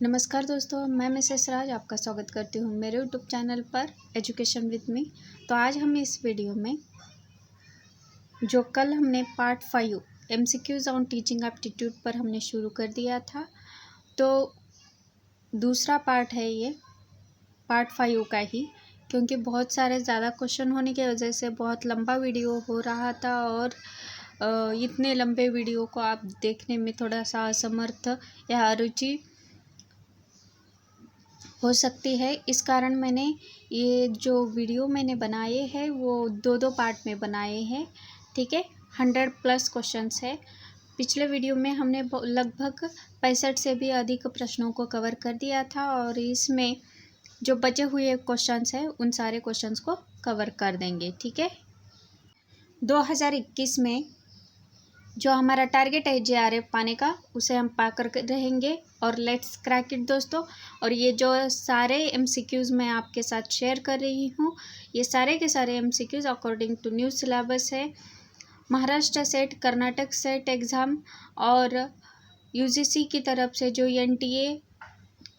नमस्कार दोस्तों, मैं मिसेस राज आपका स्वागत करती हूँ मेरे यूट्यूब चैनल पर एजुकेशन विद मी। तो आज हम इस वीडियो में जो कल हमने part 5 MCQs on teaching aptitude पर हमने शुरू कर दिया था, तो दूसरा पार्ट है ये पार्ट 5 का ही, क्योंकि बहुत सारे ज़्यादा क्वेश्चन होने की वजह से बहुत लंबा वीडियो हो रहा था और इतने लंबे वीडियो को आप देखने में थोड़ा सा असमर्थ या अरुचि हो सकती है। इस कारण मैंने ये जो वीडियो मैंने बनाए हैं वो दो पार्ट में बनाए हैं, ठीक है। 100+ क्वेश्चंस है। पिछले वीडियो में हमने लगभग 65 से भी अधिक प्रश्नों को कवर कर दिया था और इसमें जो बचे हुए क्वेश्चंस हैं उन सारे क्वेश्चंस को कवर कर देंगे, ठीक है। 2021 में जो हमारा टारगेट है JRF पाने का, उसे हम पा कर रहेंगे और लेट्स क्रैक इट दोस्तों। और ये जो सारे MCQs मैं आपके साथ शेयर कर रही हूँ, ये सारे के सारे MCQs according to new syllabus है। Maharashtra SET, Karnataka SET exam और UGC की तरफ से जो NTA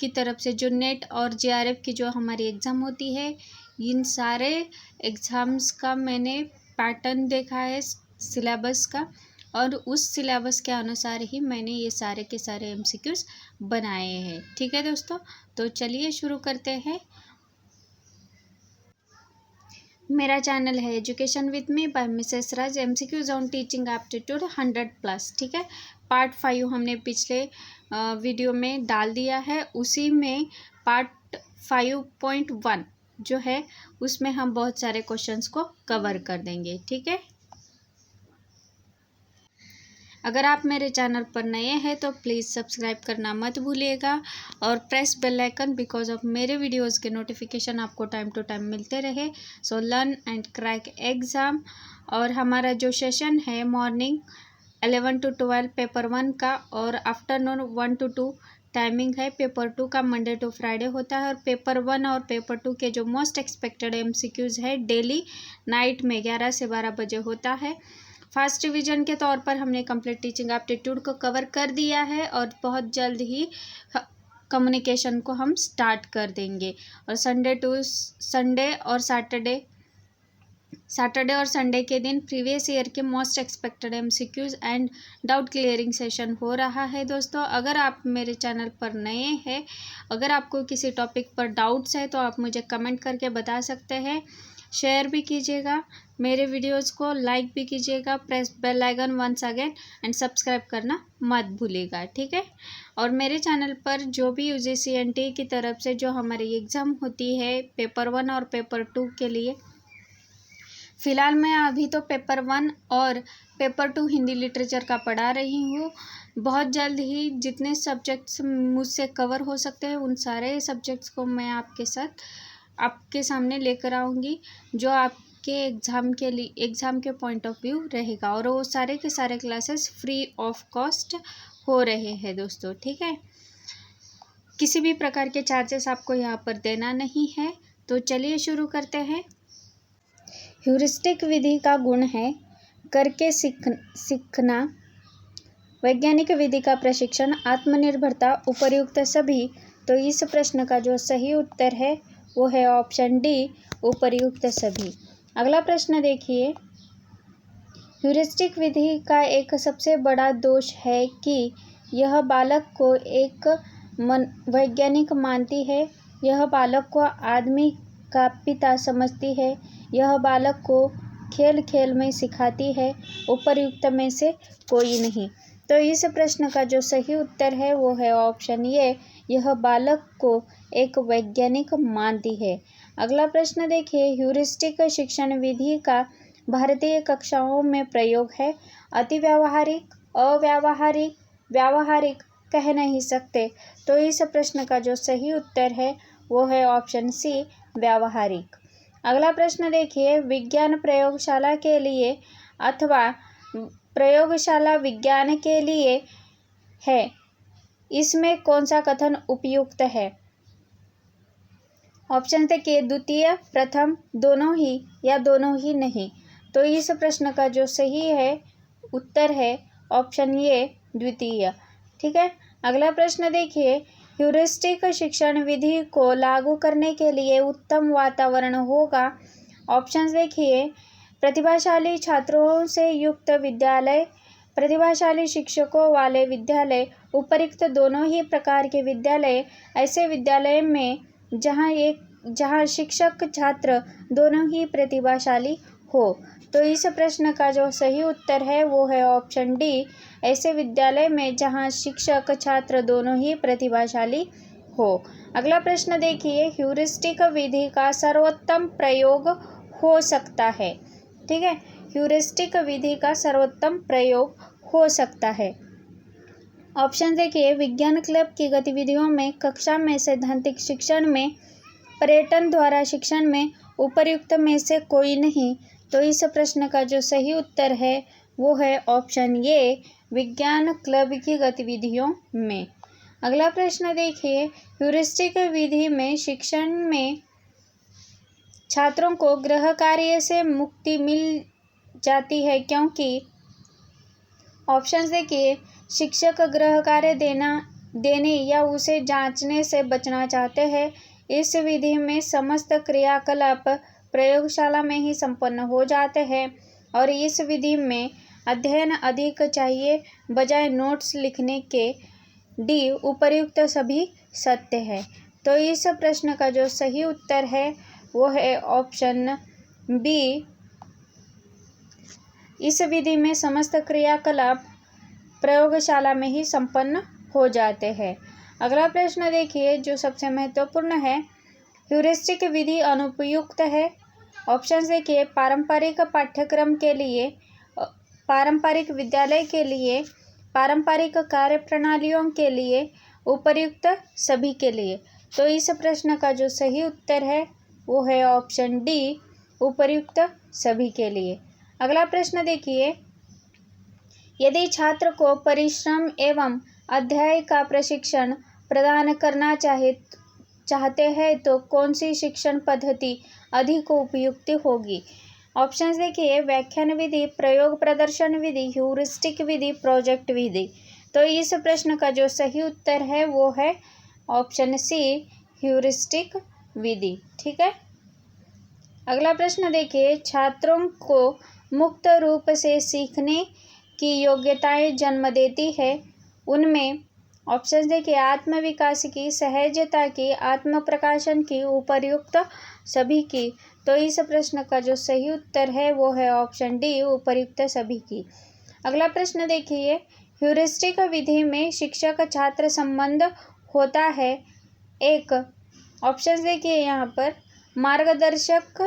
की तरफ से जो नेट और JRF की जो हमारी एग्ज़ाम होती है, इन सारे एग्ज़ाम्स का मैंने पैटर्न देखा है सिलेबस का, और उस सिलेबस के अनुसार ही मैंने ये सारे के सारे MCQs बनाए हैं, ठीक है दोस्तों। तो चलिए शुरू करते हैं। मेरा चैनल है education with me by Mrs Raj. MCQs on teaching aptitude 100+, ठीक है। पार्ट 5 हमने पिछले वीडियो में डाल दिया है, उसी में पार्ट 5.1 जो है उसमें हम बहुत सारे क्वेश्चंस को कवर कर देंगे, ठीक है। अगर आप मेरे चैनल पर नए हैं तो प्लीज़ सब्सक्राइब करना मत भूलिएगा और press bell icon, because of मेरे वीडियोस के नोटिफिकेशन आपको टाइम टू टाइम मिलते रहे। So learn and crack exam. और हमारा जो सेशन है मॉर्निंग 11 to 12 पेपर 1 का और आफ्टरनून 1 to 2 टाइमिंग है। पेपर 2 का मंडे टू फ्राइडे होता है और पेपर 1 और पेपर 2 के जो मोस्ट एक्सपेक्टेड MCQs है डेली नाइट में 11 से 12 बजे होता है। फर्स्ट रिवीजन के तौर पर हमने कंप्लीट टीचिंग एप्टीट्यूड को कवर कर दिया है और बहुत जल्द ही कम्युनिकेशन को हम स्टार्ट कर देंगे। और संडे और सैटरडे और संडे के दिन प्रीवियस ईयर के most expected MCQs and doubt clearing session हो रहा है दोस्तों। अगर आप मेरे चैनल पर नए हैं, अगर आपको किसी टॉपिक पर डाउट्स है तो आप मुझे कमेंट करके बता सकते हैं। शेयर भी कीजिएगा मेरे वीडियोस को, लाइक भी कीजिएगा, press bell icon once again and subscribe करना मत भूलिएगा, ठीक है। और मेरे चैनल पर जो भी UGC NTA की तरफ से जो हमारी एग्ज़ाम होती है पेपर 1 और पेपर 2 के लिए, फ़िलहाल मैं अभी तो पेपर 1 और पेपर 2 हिंदी लिटरेचर का पढ़ा रही हूँ। बहुत जल्द ही जितने सब्जेक्ट्स मुझसे कवर हो सकते हैं उन सारे सब्जेक्ट्स को मैं आपके सामने लेकर आऊँगी, जो आपके एग्ज़ाम के पॉइंट ऑफ व्यू रहेगा। और वो सारे के सारे क्लासेस फ्री ऑफ कॉस्ट हो रहे हैं दोस्तों, ठीक है। किसी भी प्रकार के चार्जेस आपको यहाँ पर देना नहीं है। तो चलिए शुरू करते हैं। ह्यूरिस्टिक विधि का गुण है करके सीखना, वैज्ञानिक विधि का प्रशिक्षण, आत्मनिर्भरता, उपर्युक्त सभी। तो इस प्रश्न का जो सही उत्तर है वो है ऑप्शन डी, उपर्युक्त सभी। अगला प्रश्न देखिए। ह्यूरिस्टिक विधि का एक सबसे बड़ा दोष है कि यह बालक को एक वैज्ञानिक मानती है, यह बालक को आदमी का पिता समझती है, यह बालक को खेल खेल में सिखाती है, उपर्युक्त में से कोई नहीं। तो इस प्रश्न का जो सही उत्तर है वो है ऑप्शन ए, यह बालक को एक वैज्ञानिक मानती है। अगला प्रश्न देखिए। ह्यूरिस्टिक शिक्षण विधि का भारतीय कक्षाओं में प्रयोग है। अति व्यावहारिक, अव्यावहारिक, व्यावहारिक कह नहीं सकते। तो इस प्रश्न का जो सही उत्तर है वो है ऑप्शन सी, व्यावहारिक। अगला प्रश्न देखिए। विज्ञान प्रयोगशाला के लिए अथवा प्रयोगशाला विज्ञान के लिए है, इसमें कौन सा कथन उपयुक्त है? ऑप्शन के द्वितीय, प्रथम, दोनों ही या दोनों ही नहीं। तो इस प्रश्न का जो सही है उत्तर है ऑप्शन ए, द्वितीय, ठीक है। अगला प्रश्न देखिए। ह्यूरिस्टिक शिक्षण विधि को लागू करने के लिए उत्तम वातावरण होगा? ऑप्शंस देखिए, प्रतिभाशाली छात्रों से युक्त विद्यालय, प्रतिभाशाली शिक्षकों वाले विद्यालय, उपरोक्त दोनों ही प्रकार के विद्यालय, ऐसे विद्यालय में जहाँ शिक्षक छात्र दोनों ही प्रतिभाशाली हो। तो इस प्रश्न का जो सही उत्तर है वो है ऑप्शन डी, ऐसे विद्यालय में जहाँ शिक्षक छात्र दोनों ही प्रतिभाशाली हो। अगला प्रश्न देखिए, ह्यूरिस्टिक विधि का सर्वोत्तम प्रयोग हो सकता है। ठीक है, ह्यूरिस्टिक विधि का सर्वोत्तम प्रयोग हो सकता है। ऑप्शन देखिए, विज्ञान क्लब की गतिविधियों में, कक्षा में, सैद्धांतिक शिक्षण में, पर्यटन द्वारा शिक्षण में, उपर्युक्त में से कोई नहीं। तो इस प्रश्न का जो सही उत्तर है वो है ऑप्शन ए, विज्ञान क्लब की गतिविधियों में। अगला प्रश्न देखिए, ह्यूरिस्टिक विधि में शिक्षण में छात्रों को गृह कार्य से मुक्ति मिल जाती है क्योंकि? ऑप्शंस देखिए, शिक्षक गृह कार्य देने या उसे जांचने से बचना चाहते हैं। इस विधि में समस्त क्रियाकलाप प्रयोगशाला में ही संपन्न हो जाते हैं और इस विधि में अध्ययन अधिक चाहिए बजाय नोट्स लिखने के। डी, उपर्युक्त सभी सत्य है। तो इस प्रश्न का जो सही उत्तर है वो है ऑप्शन बी, इस विधि में समस्त क्रियाकलाप प्रयोगशाला में ही संपन्न हो जाते हैं। अगला प्रश्न देखिए जो सबसे महत्वपूर्ण है, ह्यूरिस्टिक विधि अनुपयुक्त है। ऑप्शन देखिए, पारंपरिक पाठ्यक्रम के लिए, पारंपरिक विद्यालय के लिए, पारंपरिक कार्यप्रणालियों के लिए, उपर्युक्त सभी के लिए। तो इस प्रश्न का जो सही उत्तर है वो है ऑप्शन डी, उपर्युक्त सभी के लिए। अगला प्रश्न देखिए, यदि छात्र को परिश्रम एवं अध्याय का प्रशिक्षण प्रदान करना चाहते हैं तो कौन सी शिक्षण पद्धति अधिक उपयुक्त होगी? ऑप्शंस देखिए, व्याख्यान विधि, प्रयोग प्रदर्शन विधि, ह्यूरिस्टिक विधि, प्रोजेक्ट विधि। तो इस प्रश्न का जो सही उत्तर है वो है ऑप्शन सी, ह्यूरिस्टिक विधि। ठीक है, अगला प्रश्न देखिए, छात्रों को मुक्त रूप से सीखने की योग्यताएं जन्म देती है। उनमें ऑप्शन देखिए, आत्मविकास की, सहजता की, आत्म प्रकाशन की, उपर्युक्त सभी की। तो इस प्रश्न का जो सही उत्तर है वो है ऑप्शन डी, उपर्युक्त सभी की। अगला प्रश्न देखिए, ह्यूरिस्टिक विधि में शिक्षक छात्र संबंध होता है। एक ऑप्शन देखिए यहाँ पर, मार्गदर्शक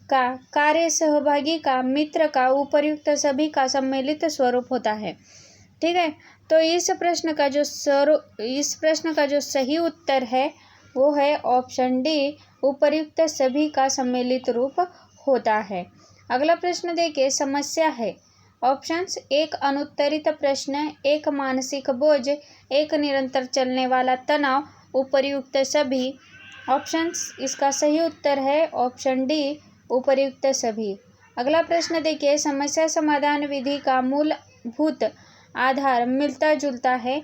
का, कार्य सहभागी का, मित्र का, उपर्युक्त सभी का सम्मिलित स्वरूप होता है। ठीक है, तो इस प्रश्न का जो सही उत्तर है वो है ऑप्शन डी, उपर्युक्त सभी का सम्मिलित रूप होता है। अगला प्रश्न देखिए, समस्या है। ऑप्शंस, एक अनुत्तरित प्रश्न, एक मानसिक बोझ, एक निरंतर चलने वाला तनाव, उपर्युक्त सभी। ऑप्शंस, इसका सही उत्तर है ऑप्शन डी, उपर्युक्त सभी। अगला प्रश्न देखिए, समस्या समाधान विधि का मूलभूत आधार मिलता जुलता है।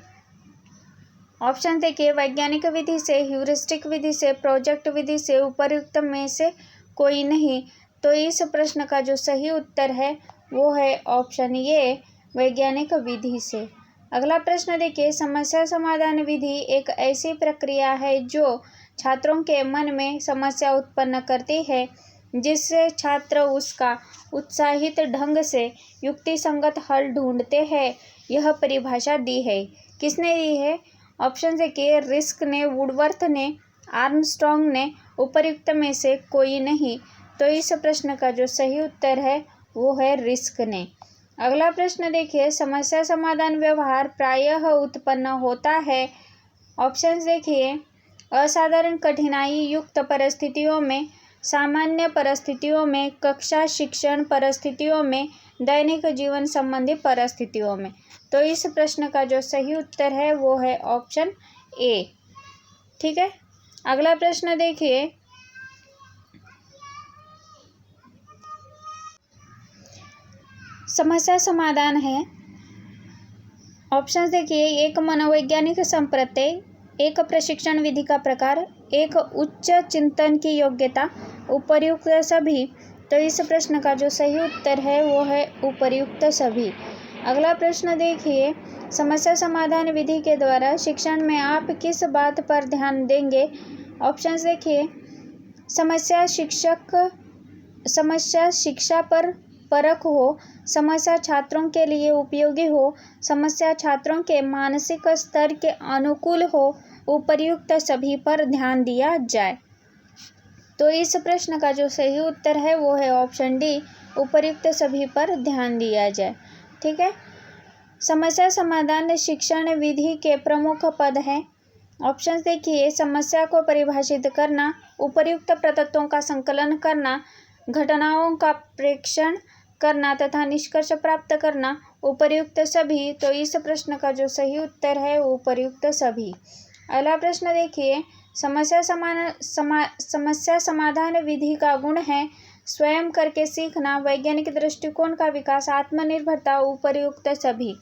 ऑप्शन देखिए, वैज्ञानिक विधि से, ह्यूरिस्टिक विधि से, प्रोजेक्ट विधि से, उपर्युक्त में से कोई नहीं। तो इस प्रश्न का जो सही उत्तर है वो है ऑप्शन ए, वैज्ञानिक विधि से। अगला प्रश्न देखिए, समस्या समाधान विधि एक ऐसी प्रक्रिया है जो छात्रों के मन में समस्या उत्पन्न करती है जिससे छात्र उसका उत्साहित ढंग से युक्तिसंगत हल ढूंढते हैं। यह परिभाषा दी है, किसने दी है? ऑप्शन देखिए, रिस्क ने, वुडवर्थ ने, आर्मस्ट्रॉन्ग ने, उपर्युक्त में से कोई नहीं। तो इस प्रश्न का जो सही उत्तर है वो है रिस्क ने। अगला प्रश्न देखिए, समस्या समाधान व्यवहार प्रायः उत्पन्न होता है। ऑप्शंस देखिए, असाधारण कठिनाई युक्त परिस्थितियों में, सामान्य परिस्थितियों में, कक्षा शिक्षण परिस्थितियों में, दैनिक जीवन संबंधी परिस्थितियों में। तो इस प्रश्न का जो सही उत्तर है वो है ऑप्शन ए। ठीक है, अगला प्रश्न देखिए, समस्या समाधान है। ऑप्शन देखिए, एक मनोवैज्ञानिक संप्रत्यय, एक प्रशिक्षण विधि का प्रकार, एक उच्च चिंतन की योग्यता, उपर्युक्त सभी। तो इस प्रश्न का जो सही उत्तर है वो है उपर्युक्त सभी। अगला प्रश्न देखिए, समस्या समाधान विधि के द्वारा शिक्षण में आप किस बात पर ध्यान देंगे? ऑप्शंस देखिए, समस्या शिक्षा पर परक हो, समस्या छात्रों के लिए उपयोगी हो, समस्या छात्रों के मानसिक स्तर के अनुकूल हो, उपर्युक्त सभी पर ध्यान दिया जाए। तो इस प्रश्न का जो सही उत्तर है वो है ऑप्शन डी, उपर्युक्त सभी पर ध्यान दिया जाए। ठीक है। समस्या समाधान शिक्षण विधि के प्रमुख पद हैं। ऑप्शंस देखिए, समस्या को परिभाषित करना, उपर्युक्त प्रतत्वों का संकलन करना, घटनाओं का प्रेक्षण करना तथा निष्कर्ष प्राप्त करना, उपर्युक्त सभी। तो इस प्रश्न का जो सही उत्तर है वो उपर्युक्त सभी। अगला प्रश्न देखिए, समस्या समाधान विधि का गुण है स्वयं करके सीखना, वैज्ञानिक दृष्टिकोण का विकास, आत्मनिर्भरता, उपर्युक्त सभी।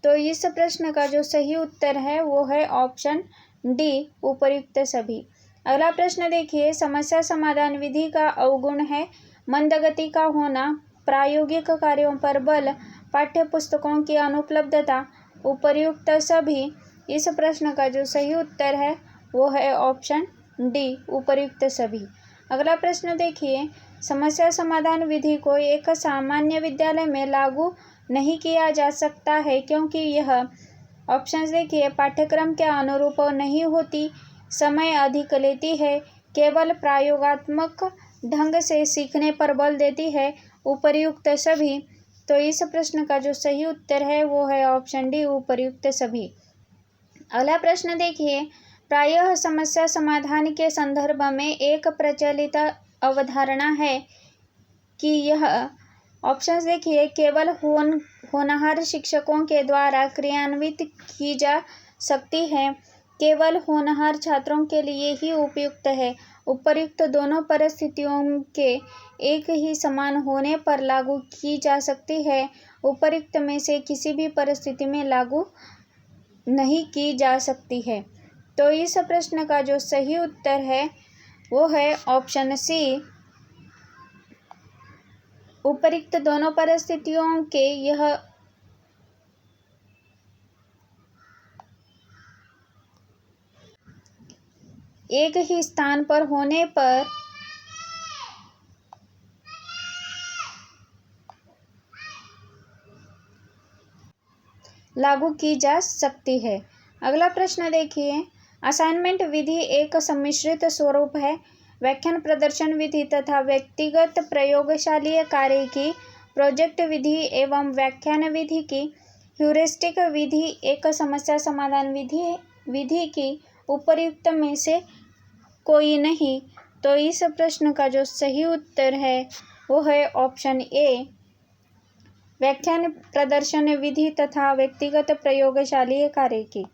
तो इस प्रश्न का जो सही उत्तर है वो है ऑप्शन डी, उपर्युक्त सभी। अगला प्रश्न देखिए, समस्या समाधान विधि का अवगुण है मंदगति का होना, प्रायोगिक कार्यों पर बल, पाठ्य पुस्तकों की अनुपलब्धता, उपर्युक्त सभी। इस प्रश्न का जो सही उत्तर है वो है ऑप्शन डी, उपर्युक्त सभी। अगला प्रश्न देखिए, समस्या समाधान विधि को एक सामान्य विद्यालय में लागू नहीं किया जा सकता है क्योंकि यह, ऑप्शंस देखिए, पाठ्यक्रम के अनुरूप नहीं होती, समय अधिक लेती है, केवल प्रयोगात्मक ढंग से सीखने पर बल देती है, उपर्युक्त सभी। तो इस प्रश्न का जो सही उत्तर है वो है ऑप्शन डी, उपर्युक्त सभी। अगला प्रश्न देखिए, प्रायः समस्या समाधान के संदर्भ में एक प्रचलित अवधारणा है कि यह, ऑप्शंस देखिए, केवल होनहार शिक्षकों के द्वारा क्रियान्वित की जा सकती है, केवल होनहार छात्रों के लिए ही उपयुक्त है, उपर्युक्त दोनों परिस्थितियों के एक ही समान होने पर लागू की जा सकती है, उपर्युक्त में से किसी भी परिस्थिति में लागू नहीं की जा सकती है। तो इस प्रश्न का जो सही उत्तर है वो है ऑप्शन सी, उपर्युक्त दोनों परिस्थितियों के यह एक ही स्थान पर होने पर लागू की जा सकती है। अगला प्रश्न देखिए, असाइनमेंट विधि एक सम्मिश्रित स्वरूप है, व्याख्यान प्रदर्शन विधि तथा व्यक्तिगत प्रयोगशालीय कार्य की, प्रोजेक्ट विधि एवं व्याख्यान विधि की, ह्यूरिस्टिक विधि एक समस्या समाधान विधि की, उपर्युक्त में से कोई नहीं। तो इस प्रश्न का जो सही उत्तर है वो है ऑप्शन ए, व्याख्यान प्रदर्शन विधि तथा व्यक्तिगत प्रयोगशालीय कार्य की।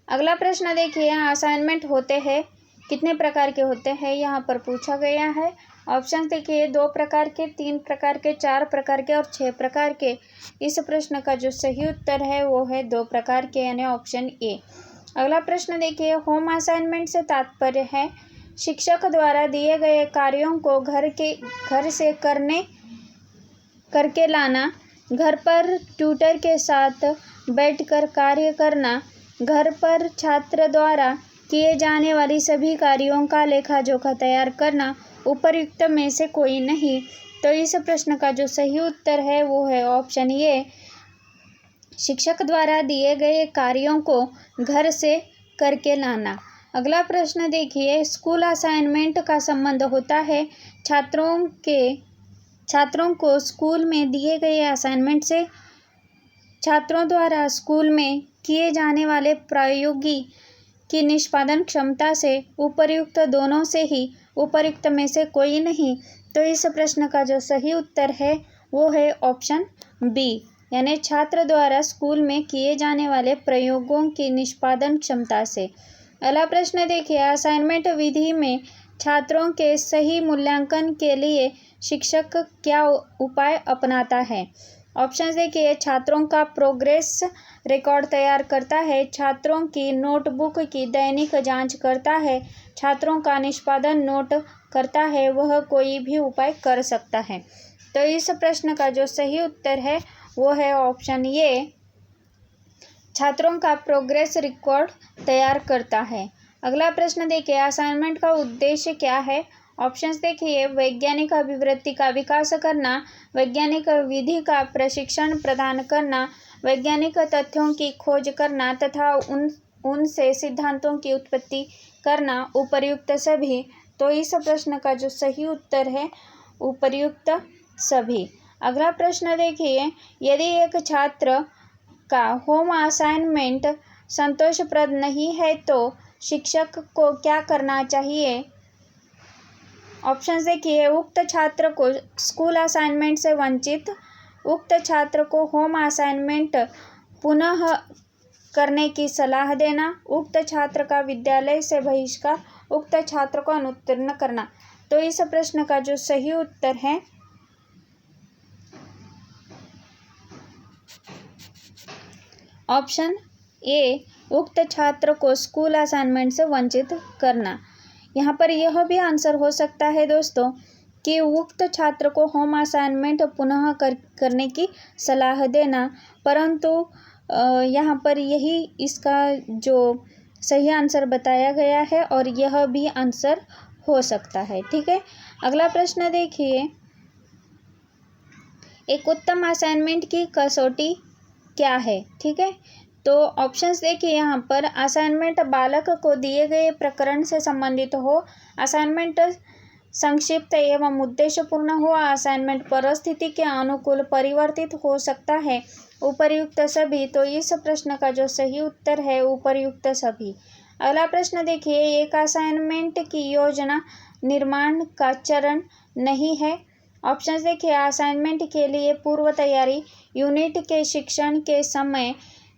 अगला प्रश्न देखिए, असाइनमेंट होते हैं कितने प्रकार के होते हैं, यहाँ पर पूछा गया है। ऑप्शन देखिए, 2 प्रकार के, 3 प्रकार के, 4 प्रकार के और 6 प्रकार के। इस प्रश्न का जो सही उत्तर है वो है 2 प्रकार के, यानी ऑप्शन ए। अगला प्रश्न देखिए, होम असाइनमेंट से तात्पर्य है शिक्षक द्वारा दिए गए कार्यों को घर से करके लाना, घर पर ट्यूटर के साथ बैठकर कार्य करना, घर पर छात्र द्वारा किए जाने वाली सभी कार्यों का लेखा जोखा तैयार करना, उपर्युक्त में से कोई नहीं। तो इस प्रश्न का जो सही उत्तर है वो है ऑप्शन ए, शिक्षक द्वारा दिए गए कार्यों को घर से करके लाना। अगला प्रश्न देखिए, स्कूल असाइनमेंट का संबंध होता है छात्रों को स्कूल में दिए गए असाइनमेंट से, छात्रों द्वारा स्कूल में किए जाने वाले प्रयोगी की निष्पादन क्षमता से, उपर्युक्त दोनों से ही, उपर्युक्त में से कोई नहीं। तो इस प्रश्न का जो सही उत्तर है वो है ऑप्शन बी, यानी छात्र द्वारा स्कूल में किए जाने वाले प्रयोगों की निष्पादन क्षमता से। अगला प्रश्न देखिए, असाइनमेंट विधि में छात्रों के सही मूल्यांकन के लिए शिक्षक क्या उपाय अपनाता है। ऑप्शन देखिए, छात्रों का प्रोग्रेस रिकॉर्ड तैयार करता है, छात्रों की नोटबुक की दैनिक जांच करता है, छात्रों का निष्पादन नोट करता है, वह कोई भी उपाय कर सकता है। तो इस प्रश्न का जो सही उत्तर है वो है ऑप्शन ए, छात्रों का प्रोग्रेस रिकॉर्ड तैयार करता है। अगला प्रश्न देखिए, असाइनमेंट का उद्देश्य क्या है? ऑप्शंस देखिए, वैज्ञानिक अभिवृत्ति का विकास करना, वैज्ञानिक विधि का प्रशिक्षण प्रदान करना, वैज्ञानिक तथ्यों की खोज करना तथा उनसे सिद्धांतों की उत्पत्ति करना, उपर्युक्त सभी। तो इस प्रश्न का जो सही उत्तर है उपर्युक्त सभी। अगला प्रश्न देखिए, यदि एक छात्र का होम असाइनमेंट संतोषप्रद नहीं है तो शिक्षक को क्या करना चाहिए? ऑप्शन देखिए, उक्त छात्र को स्कूल असाइनमेंट से वंचित, उक्त छात्र को होम असाइनमेंट पुनः करने की सलाह देना, उक्त छात्र का विद्यालय से बहिष्कार, उक्त छात्र को अनुत्तीर्ण करना। तो इस प्रश्न का जो सही उत्तर है ऑप्शन ए, उक्त छात्र को स्कूल असाइनमेंट से वंचित करना। यहाँ पर यह भी आंसर हो सकता है दोस्तों कि उक्त छात्र को होम असाइनमेंट पुनः करने की सलाह देना, परंतु यहाँ पर यही इसका जो सही आंसर बताया गया है और यह भी आंसर हो सकता है। ठीक है, अगला प्रश्न देखिए, एक उत्तम असाइनमेंट की कसौटी क्या है? ठीक है, तो ऑप्शंस देखिए, यहाँ पर असाइनमेंट बालक को दिए गए प्रकरण से संबंधित हो, असाइनमेंट संक्षिप्त एवं उद्देश्यपूर्ण हो, असाइनमेंट परिस्थिति के अनुकूल परिवर्तित हो सकता है, उपर्युक्त सभी। तो इस प्रश्न का जो सही उत्तर है उपर्युक्त सभी। अगला प्रश्न देखिए, एक असाइनमेंट की योजना निर्माण का चरण नहीं है। ऑप्शंस देखिए, असाइनमेंट के लिए पूर्व तैयारी, यूनिट के शिक्षण के समय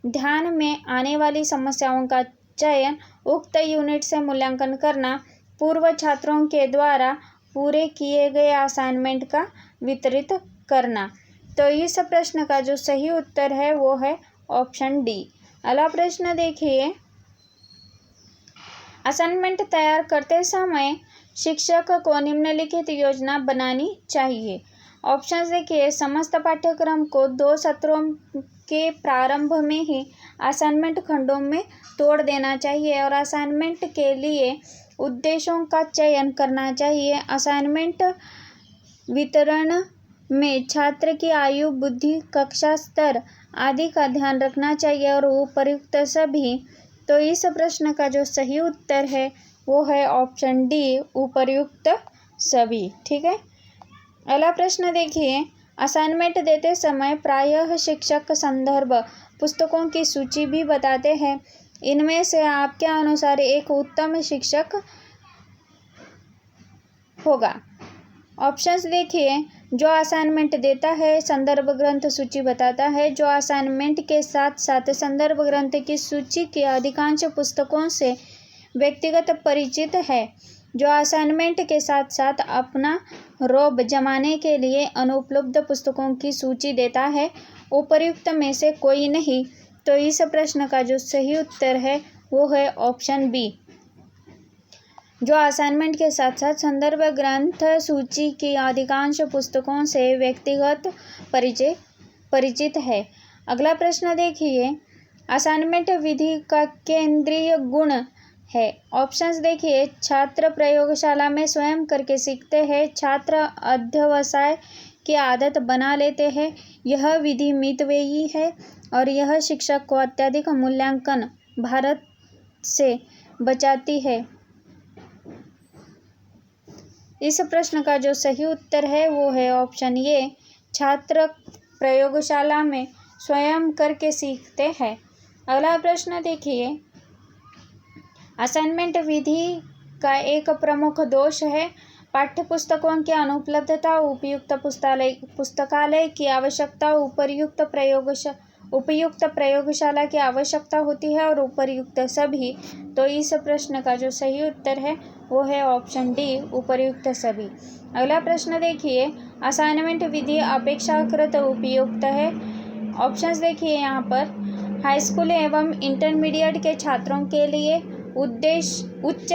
ध्यान में आने वाली समस्याओं का चयन, उक्त यूनिट से मूल्यांकन करना, पूर्व छात्रों के द्वारा पूरे किए गए असाइनमेंट का वितरित करना। तो इस प्रश्न का जो सही उत्तर है वो है ऑप्शन डी। अगला प्रश्न देखिए, असाइनमेंट तैयार करते समय शिक्षक को निम्नलिखित योजना बनानी चाहिए। ऑप्शंस देखिए, समस्त पाठ्यक्रम को 2 सत्रों के प्रारंभ में ही असाइनमेंट खंडों में तोड़ देना चाहिए और असाइनमेंट के लिए उद्देश्यों का चयन करना चाहिए। असाइनमेंट वितरण में छात्र की आयु, बुद्धि, कक्षा स्तर आदि का ध्यान रखना चाहिए और उपर्युक्त सभी। तो इस प्रश्न का जो सही उत्तर है वो है ऑप्शन डी, उपर्युक्त सभी। ठीक है, अगला प्रश्न देखिए, असाइनमेंट देते समय प्रायः शिक्षक संदर्भ पुस्तकों की सूची भी बताते हैं, इनमें से आपके अनुसार एक उत्तम शिक्षक होगा? ऑप्शंस देखिए, जो असाइनमेंट देता है संदर्भ ग्रंथ सूची बताता है, जो असाइनमेंट के साथ साथ संदर्भ ग्रंथ की सूची के अधिकांश पुस्तकों से व्यक्तिगत परिचित है, जो असाइनमेंट के साथ साथ अपना रोब जमाने के लिए अनुपलब्ध पुस्तकों की सूची देता है, उपर्युक्त में से कोई नहीं। तो इस प्रश्न का जो सही उत्तर है वो है ऑप्शन बी, जो असाइनमेंट के साथ साथ संदर्भ ग्रंथ सूची की अधिकांश पुस्तकों से व्यक्तिगत परिचित है। अगला प्रश्न देखिए, असाइनमेंट विधि का केंद्रीय गुण है। ऑप्शंस देखिए, छात्र प्रयोगशाला में स्वयं करके सीखते हैं, छात्र अध्यवसाय की आदत बना लेते हैं, यह विधि मितव्ययी है और यह शिक्षक को अत्यधिक मूल्यांकन भारत से बचाती है। इस प्रश्न का जो सही उत्तर है वो है ऑप्शन ए, छात्र प्रयोगशाला में स्वयं करके सीखते हैं। अगला प्रश्न देखिए, असाइनमेंट विधि का एक प्रमुख दोष है पाठ्यपुस्तकों की अनुपलब्धता, उपयुक्त पुस्तकालय की आवश्यकता, उपयुक्त प्रयोगशाला की आवश्यकता होती है और उपर्युक्त सभी। तो इस प्रश्न का जो सही उत्तर है वो है ऑप्शन डी, उपर्युक्त सभी। अगला प्रश्न देखिए, असाइनमेंट विधि अपेक्षाकृत उपयुक्त है। ऑप्शंस देखिए यहाँ पर, हाई स्कूल एवं इंटरमीडिएट के छात्रों के लिए, उच्च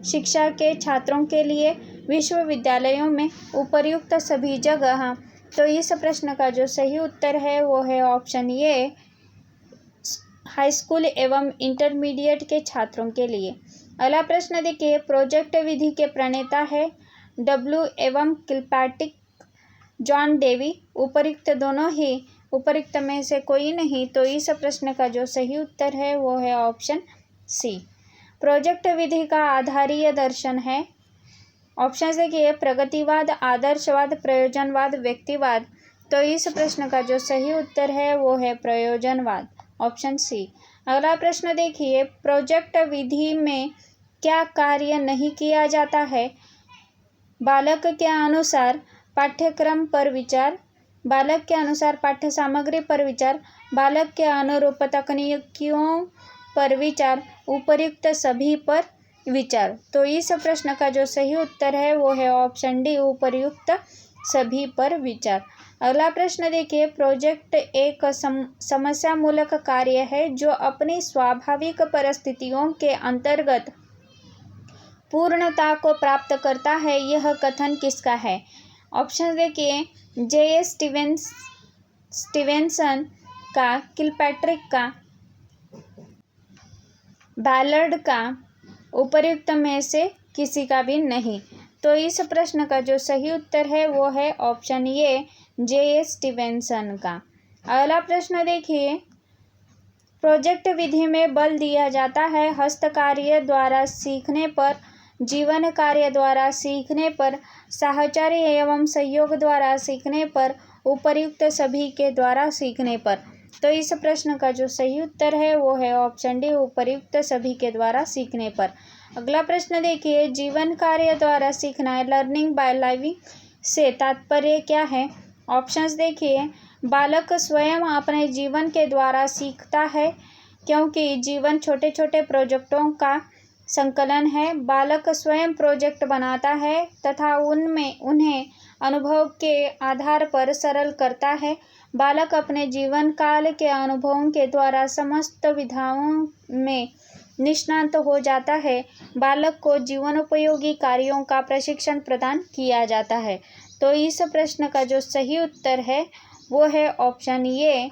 शिक्षा के छात्रों के लिए, विश्वविद्यालयों में, उपर्युक्त सभी जगह। तो इस प्रश्न का जो सही उत्तर है वो है ऑप्शन ए, हाई स्कूल एवं इंटरमीडिएट के छात्रों के लिए। अगला प्रश्न देखिए, प्रोजेक्ट विधि के प्रणेता है डब्ल्यू एवं किलपैट्रिक, जॉन डेवी, उपर्युक्त दोनों ही, उपर्युक्त में से कोई नहीं। तो इस प्रश्न का जो सही उत्तर है वो है ऑप्शन सी। प्रोजेक्ट विधि का आधारीय दर्शन है। ऑप्शन देखिए, प्रगतिवाद, आदर्शवाद, प्रयोजनवाद, व्यक्तिवाद। तो इस प्रश्न का जो सही उत्तर है वो है प्रयोजनवाद, ऑप्शन सी। अगला प्रश्न देखिए, प्रोजेक्ट विधि में क्या कार्य नहीं किया जाता है? बालक के अनुसार पाठ्यक्रम पर विचार, बालक के अनुसार पाठ्य सामग्री पर विचार, बालक के अनुरूप तकनीकियों पर विचार, उपर्युक्त सभी पर विचार। तो इस प्रश्न का जो सही उत्तर है वो है ऑप्शन डी, उपर्युक्त सभी पर विचार। अगला प्रश्न देखिए, प्रोजेक्ट एक समस्या मूलक कार्य है जो अपनी स्वाभाविक परिस्थितियों के अंतर्गत पूर्णता को प्राप्त करता है। यह कथन किसका है? ऑप्शन देखिए, जे.एस. स्टीवेंसन का, किलपैट्रिक का, बैलार्ड का, उपर्युक्त में से किसी का भी नहीं। तो इस प्रश्न का जो सही उत्तर है वो है ऑप्शन ए, जे.एस. स्टीवेंसन का। अगला प्रश्न देखिए, प्रोजेक्ट विधि में बल दिया जाता है हस्त कार्य द्वारा सीखने पर, जीवन कार्य द्वारा सीखने पर, साहचर्य एवं सहयोग द्वारा सीखने पर, उपर्युक्त सभी के द्वारा सीखने पर। तो इस प्रश्न का जो सही उत्तर है वो है ऑप्शन डी, उपर्युक्त सभी के द्वारा सीखने पर। अगला प्रश्न देखिए, जीवन कार्य द्वारा सीखना, लर्निंग बाय लिविंग से तात्पर्य क्या है? ऑप्शंस देखिए, बालक स्वयं अपने जीवन के द्वारा सीखता है क्योंकि जीवन छोटे छोटे प्रोजेक्टों का संकलन है। बालक स्वयं प्रोजेक्ट बनाता है तथा उन्हें अनुभव के आधार पर सरल करता है। बालक अपने जीवन काल के अनुभवों के द्वारा समस्त विधाओं में निष्णात हो जाता है। बालक को जीवनोपयोगी कार्यों का प्रशिक्षण प्रदान किया जाता है। तो इस प्रश्न का जो सही उत्तर है वो है ऑप्शन ए,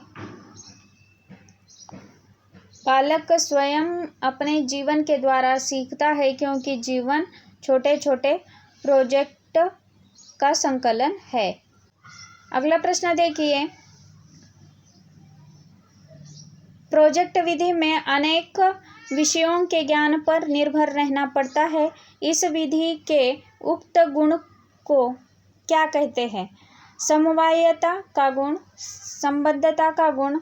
बालक स्वयं अपने जीवन के द्वारा सीखता है क्योंकि जीवन छोटे छोटे प्रोजेक्ट का संकलन है। अगला प्रश्न देखिए, प्रोजेक्ट विधि में अनेक विषयों के ज्ञान पर निर्भर रहना पड़ता है। इस विधि के उक्त गुण को क्या कहते हैं? समवायता का गुण, संबद्धता का गुण,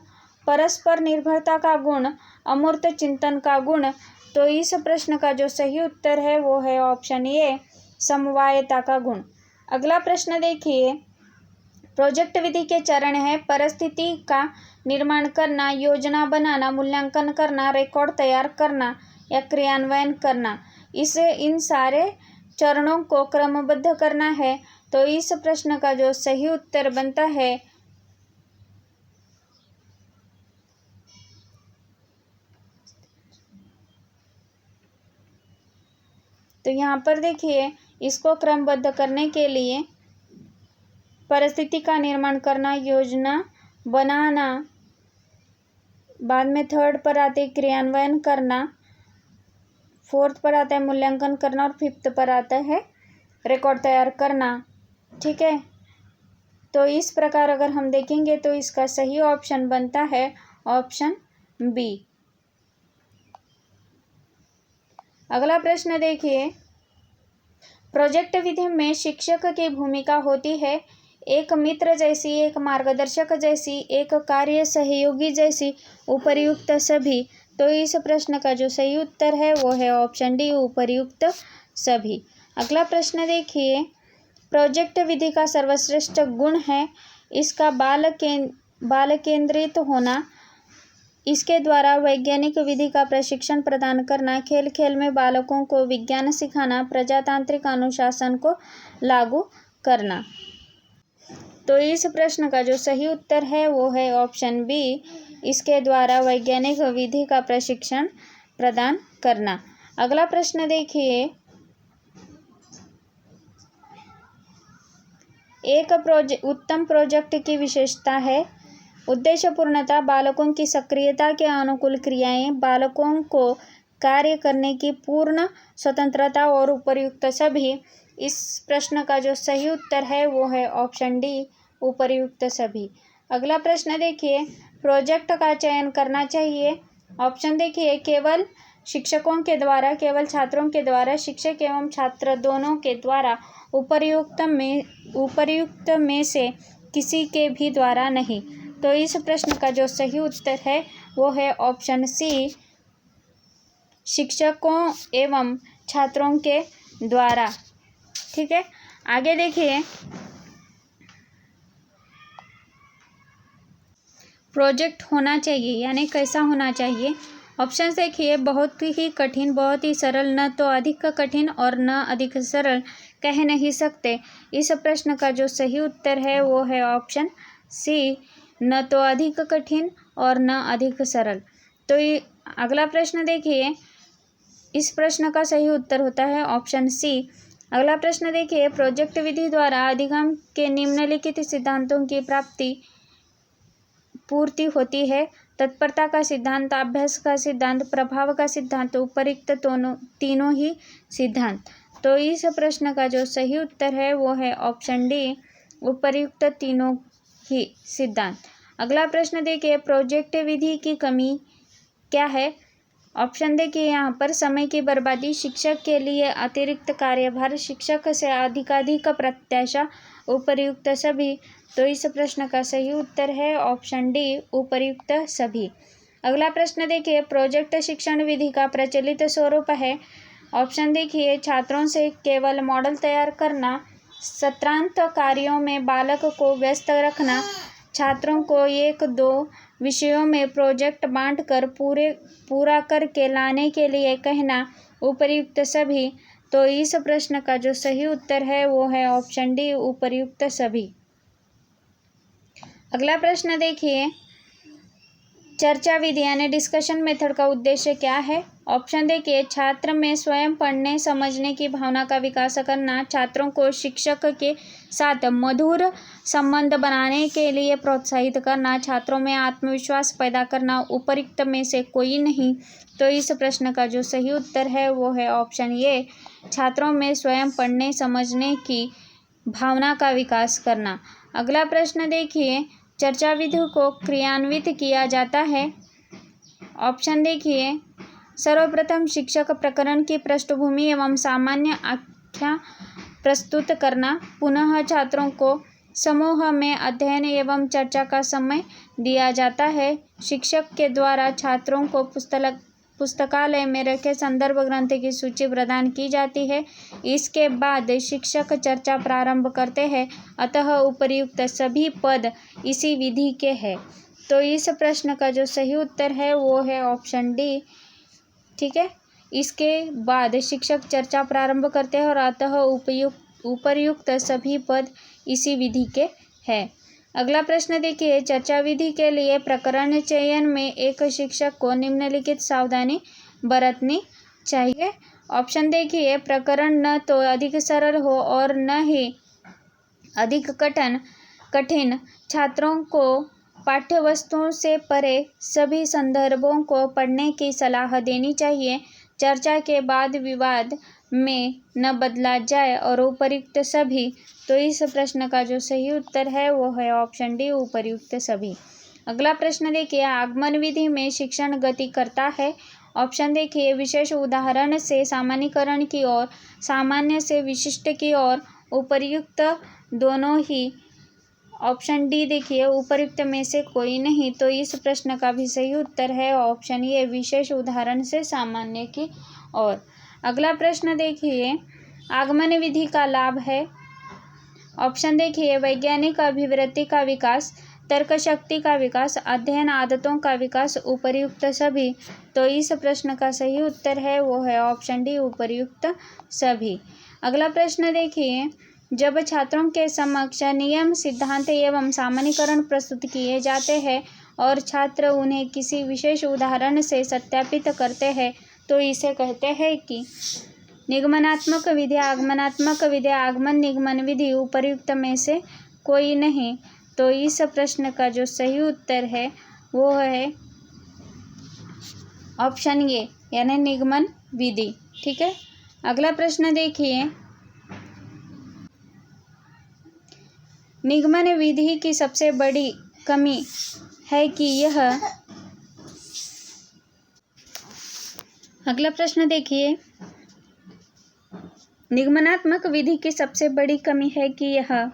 परस्पर निर्भरता का गुण, अमूर्त चिंतन का गुण। तो इस प्रश्न का जो सही उत्तर है वो है ऑप्शन ए, समवायता का गुण। अगला प्रश्न देखिए, प्रोजेक्ट विधि के चरण है परिस्थिति का निर्माण करना, योजना बनाना, मूल्यांकन करना, रिकॉर्ड तैयार करना या क्रियान्वयन करना। इन सारे चरणों को क्रमबद्ध करना है। तो इस प्रश्न का जो सही उत्तर बनता है तो यहाँ पर देखिए, इसको क्रमबद्ध करने के लिए परिस्थिति का निर्माण करना, योजना बनाना, बाद में थर्ड पर आते क्रियान्वयन करना, फोर्थ पर आता है मूल्यांकन करना और फिफ्थ पर आता है रिकॉर्ड तैयार करना। ठीक है, तो इस प्रकार अगर हम देखेंगे तो इसका सही ऑप्शन बनता है ऑप्शन बी। अगला प्रश्न देखिए, प्रोजेक्ट विधि में शिक्षक की भूमिका होती है एक मित्र जैसी, एक मार्गदर्शक जैसी, एक कार्य सहयोगी जैसी, उपर्युक्त सभी। तो इस प्रश्न का जो सही उत्तर है वो है ऑप्शन डी, उपर्युक्त सभी। अगला प्रश्न देखिए, प्रोजेक्ट विधि का सर्वश्रेष्ठ गुण है इसका बाल केंद्रित होना, इसके द्वारा वैज्ञानिक विधि का प्रशिक्षण प्रदान करना, खेल खेल में बालकों को विज्ञान सिखाना, प्रजातांत्रिक अनुशासन को लागू करना। तो इस प्रश्न का जो सही उत्तर है वो है ऑप्शन बी, इसके द्वारा वैज्ञानिक विधि का प्रशिक्षण प्रदान करना। अगला प्रश्न देखिए, एक उत्तम प्रोजेक्ट की विशेषता है उद्देश्य पूर्णता, बालकों की सक्रियता के अनुकूल क्रियाएं, बालकों को कार्य करने की पूर्ण स्वतंत्रता और उपर्युक्त सभी। इस प्रश्न का जो सही उत्तर है वो है ऑप्शन डी, उपर्युक्त सभी। अगला प्रश्न देखिए, प्रोजेक्ट का चयन करना चाहिए। ऑप्शन देखिए, केवल शिक्षकों के द्वारा, केवल छात्रों के द्वारा, शिक्षक एवं छात्र दोनों के द्वारा, उपर्युक्त में से किसी के भी द्वारा नहीं। तो इस प्रश्न का जो सही उत्तर है वो है ऑप्शन सी, शिक्षकों एवं छात्रों के द्वारा। ठीक है, आगे देखिए, प्रोजेक्ट होना चाहिए यानी कैसा होना चाहिए। ऑप्शन देखिए, बहुत ही कठिन, बहुत ही सरल, न तो अधिक कठिन और न अधिक सरल, कह नहीं सकते। इस प्रश्न का जो सही उत्तर है वो है ऑप्शन सी, न तो अधिक कठिन और न अधिक सरल। तो अगला प्रश्न देखिए, इस प्रश्न का सही उत्तर होता है ऑप्शन सी। अगला प्रश्न देखिए, प्रोजेक्ट विधि द्वारा अधिगम के निम्नलिखित सिद्धांतों की पूर्ति होती है। तत्परता का सिद्धांत, अभ्यास का सिद्धांत, प्रभाव का सिद्धांत, उपर्युक्त तीनों ही सिद्धांत। तो इस प्रश्न का जो सही उत्तर है वो है ऑप्शन डी, उपर्युक्त तीनों ही सिद्धांत। अगला प्रश्न देखिए, प्रोजेक्ट विधि की कमी क्या है। ऑप्शन देखिए, यहाँ पर समय की बर्बादी, शिक्षक के लिए अतिरिक्त कार्यभार, शिक्षक से अधिकाधिक प्रत्याशा, उपर्युक्त सभी। तो इस प्रश्न का सही उत्तर है ऑप्शन डी, उपर्युक्त सभी। अगला प्रश्न देखिए, प्रोजेक्ट शिक्षण विधि का प्रचलित स्वरूप है। ऑप्शन देखिए, छात्रों से केवल मॉडल तैयार करना, सत्रांत कार्यों में बालक को व्यस्त रखना, छात्रों को 1-2 विषयों में प्रोजेक्ट बांटकर पूरा करके लाने के लिए कहना, उपर्युक्त सभी। तो इस प्रश्न का जो सही उत्तर है वो है ऑप्शन डी, उपर्युक्त सभी। अगला प्रश्न देखिए, चर्चा विधि यानी डिस्कशन मेथड का उद्देश्य क्या है। ऑप्शन देखिए, छात्र में स्वयं पढ़ने समझने की भावना का विकास करना, छात्रों को शिक्षक के साथ मधुर संबंध बनाने के लिए प्रोत्साहित करना, छात्रों में आत्मविश्वास पैदा करना, उपर्युक्त में से कोई नहीं। तो इस प्रश्न का जो सही उत्तर है वो है ऑप्शन ए, छात्रों में स्वयं पढ़ने समझने की भावना का विकास करना। अगला प्रश्न देखिए, चर्चा विधि को क्रियान्वित किया जाता है। ऑप्शन देखिए, सर्वप्रथम शिक्षक प्रकरण की पृष्ठभूमि एवं सामान्य आख्या प्रस्तुत करना, पुनः छात्रों को समूह में अध्ययन एवं चर्चा का समय दिया जाता है, शिक्षक के द्वारा छात्रों को पुस्तकालय में रखे संदर्भ ग्रंथ की सूची प्रदान की जाती है, इसके बाद शिक्षक चर्चा प्रारंभ करते हैं, अतः उपर्युक्त सभी पद इसी विधि के हैं। तो इस प्रश्न का जो सही उत्तर है वो है ऑप्शन डी। ठीक है, इसके बाद शिक्षक चर्चा प्रारंभ करते हैं और अतः उपर्युक्त सभी पद इसी विधि के हैं। अगला प्रश्न देखिए, चर्चा विधि के लिए प्रकरण चयन में एक शिक्षक को निम्नलिखित सावधानी बरतनी चाहिए। ऑप्शन देखिए, प्रकरण न तो अधिक सरल हो और न ही अधिक कठिन, छात्रों को पाठ्यवस्तुओं से परे सभी संदर्भों को पढ़ने की सलाह देनी चाहिए, चर्चा के बाद विवाद में न बदला जाए और उपर्युक्त सभी। तो इस प्रश्न का जो सही उत्तर है वो है ऑप्शन डी, उपर्युक्त सभी। अगला प्रश्न देखिए, आगमन विधि में शिक्षण गति करता है। ऑप्शन देखिए, विशेष उदाहरण से सामान्यीकरण की ओर, सामान्य से विशिष्ट की ओर, उपर्युक्त दोनों ही। ऑप्शन डी देखिए, उपर्युक्त में से कोई नहीं। तो इस प्रश्न का भी सही उत्तर है ऑप्शन ए, विशेष उदाहरण से सामान्य की ओर। अगला प्रश्न देखिए, आगमन विधि का लाभ है। ऑप्शन देखिए, वैज्ञानिक अभिवृत्ति का विकास, तर्क शक्ति का विकास, अध्ययन आदतों का विकास, उपर्युक्त सभी। तो इस प्रश्न का सही उत्तर है वो है ऑप्शन डी, उपर्युक्त सभी। अगला प्रश्न देखिए, जब छात्रों के समक्ष नियम, सिद्धांत एवं सामान्यीकरण प्रस्तुत किए जाते हैं और छात्र उन्हें किसी विशेष उदाहरण से सत्यापित करते हैं तो इसे कहते हैं कि निगमनात्मक विधि, आगमनात्मक विधि, आगमन निगमन विधि, उपर्युक्त में से कोई नहीं। तो इस प्रश्न का जो सही उत्तर है वो है ऑप्शन ए यानी निगमन विधि। ठीक है, अगला प्रश्न देखिए, निगमन विधि की सबसे बड़ी कमी है कि यह, अगला प्रश्न देखिए, निगमनात्मक विधि की सबसे बड़ी कमी है कि यह,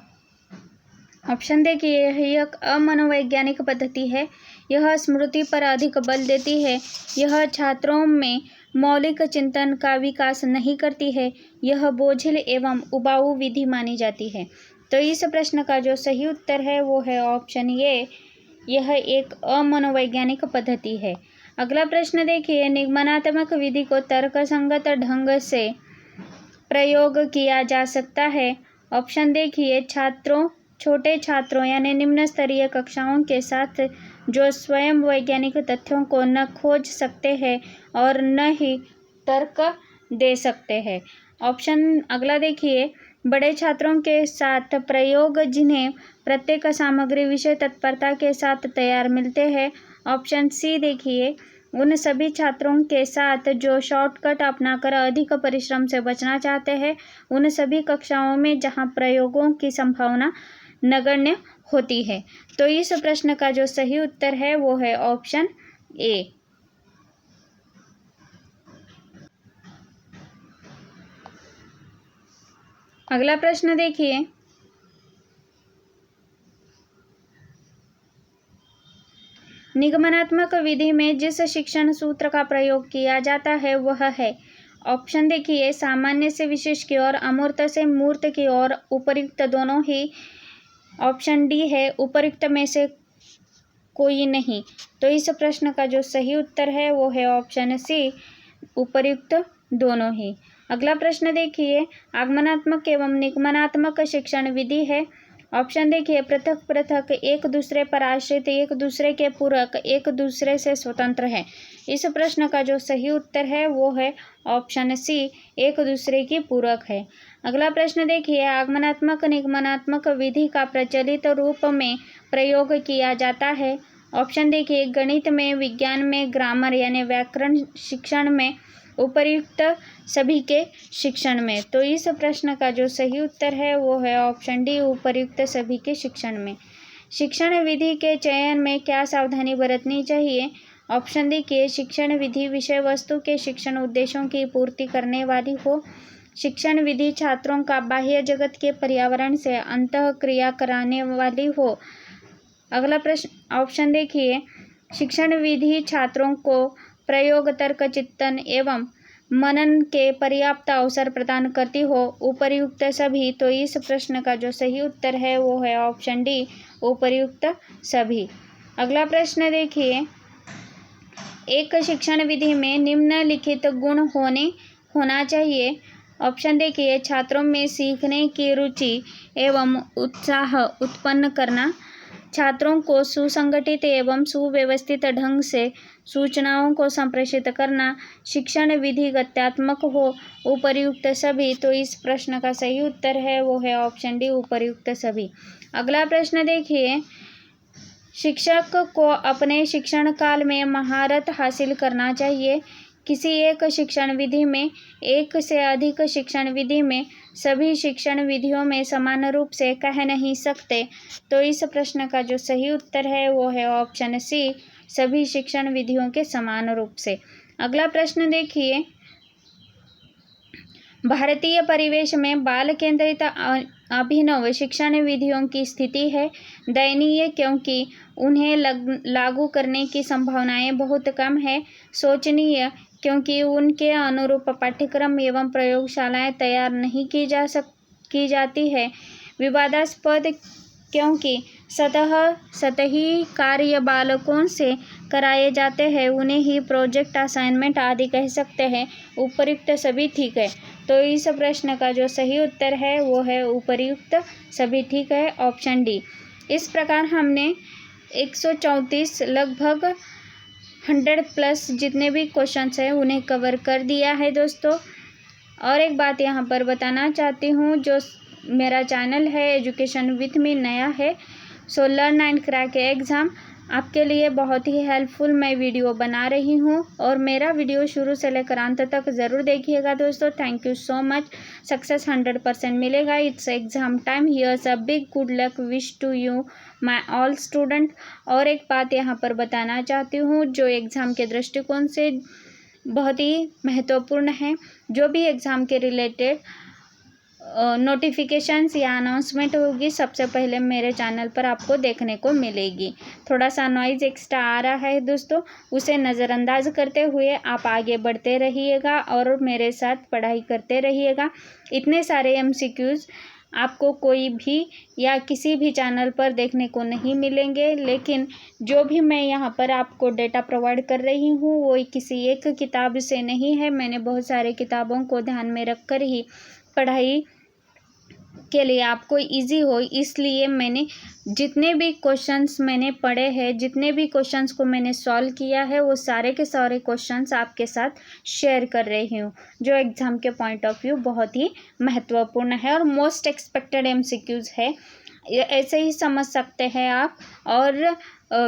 ऑप्शन देखिए, यह एक अमनोवैज्ञानिक पद्धति है, यह स्मृति पर अधिक बल देती है, यह छात्रों में मौलिक चिंतन का विकास नहीं करती है, यह बोझिल एवं उबाऊ विधि मानी जाती है। तो इस प्रश्न का जो सही उत्तर है वो है ऑप्शन ए, यह एक अमनोवैज्ञानिक पद्धति है। अगला प्रश्न देखिए, निगमनात्मक विधि को तर्कसंगत ढंग से प्रयोग किया जा सकता है। ऑप्शन देखिए, छोटे छात्रों यानी निम्न स्तरीय कक्षाओं के साथ जो स्वयं वैज्ञानिक तथ्यों को न खोज सकते हैं और न ही तर्क दे सकते हैं। ऑप्शन अगला देखिए, बड़े छात्रों के साथ प्रयोग जिन्हें प्रत्येक सामग्री विषय तत्परता के साथ तैयार मिलते हैं। ऑप्शन सी देखिए, उन सभी छात्रों के साथ जो शॉर्टकट अपनाकर अधिक परिश्रम से बचना चाहते हैं, उन सभी कक्षाओं में जहां प्रयोगों की संभावना नगण्य होती है। तो इस प्रश्न का जो सही उत्तर है वो है ऑप्शन ए। अगला प्रश्न देखिए, निगमनात्मक विधि में जिस शिक्षण सूत्र का प्रयोग किया जाता है वह है। ऑप्शन देखिए, सामान्य से विशेष की ओर, अमूर्त से मूर्त की ओर, उपर्युक्त दोनों ही। ऑप्शन डी है उपर्युक्त में से कोई नहीं। तो इस प्रश्न का जो सही उत्तर है वो है ऑप्शन सी, उपर्युक्त दोनों ही। अगला प्रश्न देखिए, आगमनात्मक एवं निगमनात्मक शिक्षण विधि है। ऑप्शन देखिए, पृथक पृथक, एक दूसरे पर आश्रित, एक दूसरे के पूरक, एक दूसरे से स्वतंत्र है। इस प्रश्न का जो सही उत्तर है वो है ऑप्शन सी, एक दूसरे की पूरक है। अगला प्रश्न देखिए, आगमनात्मक निगमनात्मक विधि का प्रचलित रूप में प्रयोग किया जाता है। ऑप्शन देखिए, गणित में, विज्ञान में, ग्रामर यानी व्याकरण शिक्षण में, उपर्युक्त सभी के शिक्षण में। तो इस प्रश्न का जो सही उत्तर है वो है ऑप्शन डी, उपर्युक्त सभी के शिक्षण में। शिक्षण विधि के चयन में क्या सावधानी बरतनी चाहिए। ऑप्शन देखिए, शिक्षण विधि विषय वस्तु के शिक्षण उद्देश्यों की पूर्ति करने वाली हो। शिक्षण विधि छात्रों का बाह्य जगत के पर्यावरण से अंतः क्रिया कराने वाली हो। अगला प्रश्न, ऑप्शन देखिए, शिक्षण विधि छात्रों को प्रयोग, तर्क, चिंतन एवं मनन के पर्याप्त अवसर प्रदान करती हो। उपर्युक्त सभी। तो इस प्रश्न का जो सही उत्तर है वो है ऑप्शन डी, उपर्युक्त सभी। अगला प्रश्न देखिए, एक शिक्षण विधि में निम्नलिखित गुण होना चाहिए। ऑप्शन देखिए, छात्रों में सीखने की रुचि एवं उत्साह उत्पन्न करना, छात्रों को सुसंगठित एवं सुव्यवस्थित ढंग से सूचनाओं को संप्रेषित करना, शिक्षण विधि गत्यात्मक हो, उपर्युक्त सभी। तो इस प्रश्न का सही उत्तर है वो है ऑप्शन डी, उपर्युक्त सभी। अगला प्रश्न देखिए, शिक्षक को अपने शिक्षण काल में महारत हासिल करना चाहिए। किसी एक शिक्षण विधि में, एक से अधिक शिक्षण विधि में, सभी शिक्षण विधियों में समान रूप से कह नहीं सकते। तो इस प्रश्न का जो सही उत्तर है वो है ऑप्शन सी, सभी शिक्षण विधियों के समान रूप से। अगला प्रश्न देखिए, भारतीय परिवेश में बाल केंद्रित अभिनव शिक्षण विधियों की स्थिति है दयनीय, क्योंकि उन्हें लागू करने की संभावनाएं बहुत कम है। शोचनीय, क्योंकि उनके अनुरूप पाठ्यक्रम एवं प्रयोगशालाएं तैयार नहीं की जाती है। विवादास्पद, क्योंकि सतही कार्य बालकों से कराए जाते हैं उन्हें ही प्रोजेक्ट असाइनमेंट आदि कह सकते हैं। उपर्युक्त सभी ठीक है। तो इस प्रश्न का जो सही उत्तर है वो है उपर्युक्त सभी ठीक है, ऑप्शन डी। इस प्रकार हमने 134 लगभग 100+ जितने भी क्वेश्चंस हैं उन्हें कवर कर दिया है दोस्तों। और एक बात यहाँ पर बताना चाहती हूँ, जो मेरा चैनल है एजुकेशन विथ मी नया है, सो लर्न एंड क्रैक एग्ज़ाम आपके लिए बहुत ही हेल्पफुल मैं वीडियो बना रही हूँ और मेरा वीडियो शुरू से लेकर अंत तक ज़रूर देखिएगा दोस्तों। Thank you so much. Success 100% मिलेगा। It's exam time. Here's a big good luck wish to you my all student. और एक बात यहाँ पर बताना चाहती हूँ जो एग्ज़ाम के दृष्टिकोण से बहुत ही महत्वपूर्ण है, जो भी एग्ज़ाम के रिलेटेड नोटिफिकेशंस या अनाउंसमेंट होगी सबसे पहले मेरे चैनल पर आपको देखने को मिलेगी। थोड़ा सा नॉइज़ एक्स्ट्रा आ रहा है दोस्तों, उसे नज़रअंदाज करते हुए आप आगे बढ़ते रहिएगा और मेरे साथ पढ़ाई करते रहिएगा। इतने सारे MCQs आपको कोई भी या किसी भी चैनल पर देखने को नहीं मिलेंगे, लेकिन जो भी मैं यहाँ पर आपको डेटा प्रोवाइड कर रही हूँ वो किसी एक किताब से नहीं है। मैंने बहुत सारे किताबों को ध्यान में रखकर ही पढ़ाई के लिए आपको इजी हो, इसलिए मैंने जितने भी क्वेश्चंस मैंने पढ़े हैं, जितने भी क्वेश्चंस को मैंने सॉल्व किया है, वो सारे के सारे क्वेश्चंस आपके साथ शेयर कर रही हूँ, जो एग्ज़ाम के पॉइंट ऑफ व्यू बहुत ही महत्वपूर्ण है और मोस्ट एक्सपेक्टेड MCQs है, ऐसे ही समझ सकते हैं आप। और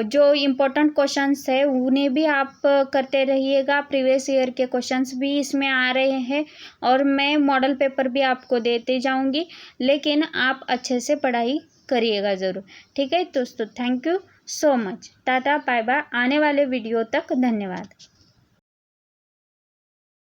जो इम्पोर्टेंट क्वेश्चंस है उन्हें भी आप करते रहिएगा। प्रीवियस ईयर के क्वेश्चंस भी इसमें आ रहे हैं और मैं मॉडल पेपर भी आपको देते जाऊंगी, लेकिन आप अच्छे से पढ़ाई करिएगा ज़रूर। ठीक है दोस्तों, thank you so much. Tata bye bye. आने वाले वीडियो तक धन्यवाद।